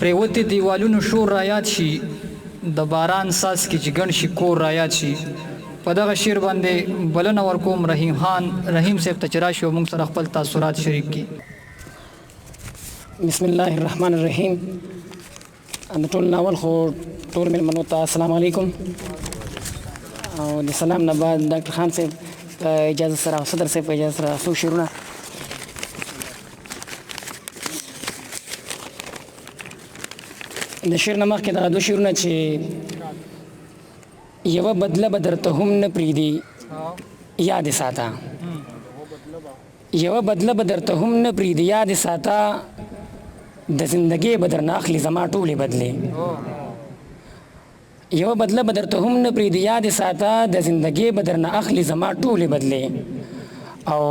پریوتې دیوالونو شور رایاد شي د باران ساز کې چې ګڼ شي کور رایاد شي. په دغه شعر باندې بلنه ورکوم رحیم خان رحیم صاحب ته چې راشي او موږ سره خپل تاثرات شریک کړي. بسم الله الرحمن الرحیم. د ټول ناول خو ټول مېلمنو ته السلام علیکم. او د سلام نه بعد ډاکټر خان صاحب په اجازه سره او صدر صاحب په اجازه سره څو شعرونه. د شعر نه مخکې دغه دوه شعرونه چې یوه بدله به درته هم نه پرېږدي یاد ساته، یوه بدله به درته هم نه پرېږدي یاد ساته، د زندګۍ به درنه اخلي زما ټولې بدلې. یوه بدله به درته هم نه پرېږدي یاد ساته، د زندګۍ به درنه اخلي زما ټولې بدلې. او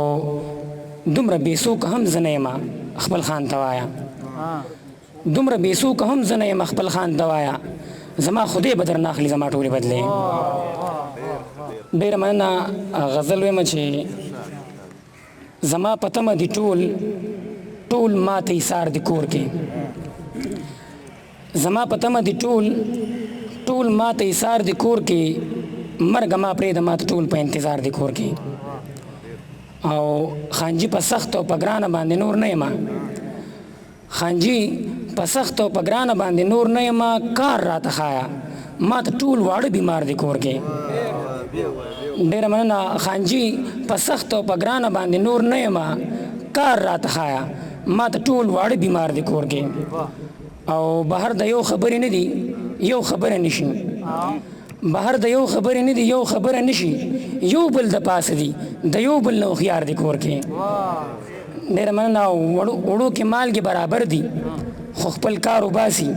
دومره بېڅوکه هم زه نه یم خپل خان ته وایه، دومره بېڅوکه هم زه نه یم خپل خان ته وایه، زما خدای به درنه اخلي زما ټولې بدلې. ډېره مننه. غزل ویمه چې زما په تمه دي ټول ما ته ایثار دي کور کې، زما په تمه دي ټول ما ته ایثار دي کور کې، مرګ ما پرېږده ما ته ټول په انتظار دي کور کې. او خانجي په سخت او په ګرانه باندې نور نه یم، خانجي په سخت او په ګرانه باندې نور نه یم، کار راته ښایه ما ته ټول واړه بیمار دي کور کې. ډېره مننه. خانجي په سخت او په ګرانه باندې نور نه یم، کار راته ښایه ما ته ټول واړه بیمار دي کور کې. او بهر د یو خبرې نه دي یو خبره نشي، بهر د یو خبرې نه دي یو خبره نشي، یو بل د پاسه دي د یو بل نه هوښیار دي کور کې. ډېره مننه. وړو کې مالګې برابر دي خو خپل کار وباسي،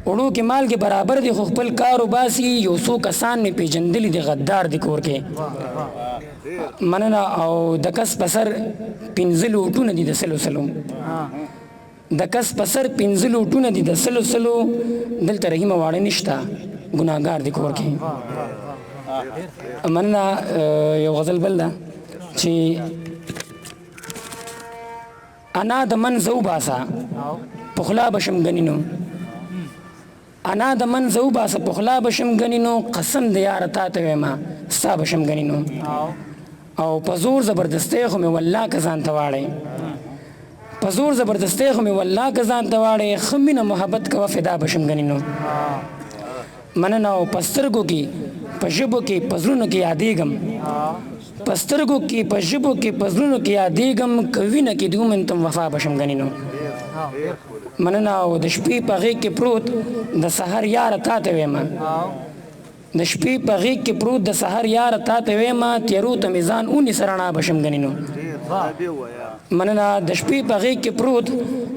وړو کې مالګې برابر دي خو خپل کار وباسي، یو څو کسان مې پېژندلي دي غدار دي کور کې. مننه. او د کس په سر 15 لوټونه دي د سلو، د کس په سر 15 لوټونه دي د سلو، دلته رحیم واړه نشته ګناهګار دي کور کې. مننه. یو غزل بل ده چې انا د من زو باسه پخلا بشم غنینو، انا د من زو باسه پخلا بشم غنینو، قسم د یار تا ته وایم ستا بشم غنینو. او په زور زبردستی خو مې والله که ځان ته واړی، په زور زبردستی خو مې والله که ځان ته واړی، ښه مینه محبت کوه فدا بشم غنینو. مننه. او په سترګو کې په ژبو کې په زړونو کې یادېږم، په سترګو کې په ژبو کې په زړونو کې یادېږم، که وینه کې د ومنتم وفا بشم غنینو. مننه. او د شپې په غېږ کې پروت د سحر یاره تا ته وایم، د شپې په غېږ کې پروت د سحر یاره تا ته وایم، تیرو ته مې ځان ونیسه رڼا بشم غنینو. مننه. د شپې په غېږ کې پروت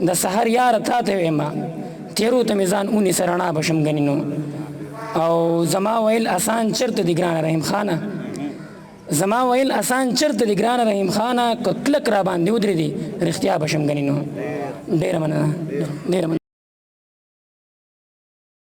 د سحر یاره تا ته وایم، تیرو ته مې ځان ونیسه رڼا بشم غنینو. او زما ویل آسان چرته دی ګرانه رحیم خانه، زما ویل آسان چرته دی ګرانه رحیم خانه، که کلک را باندې ودرېدې رښتیا بشم غنینو. ډېره مننه. ډېره مننه.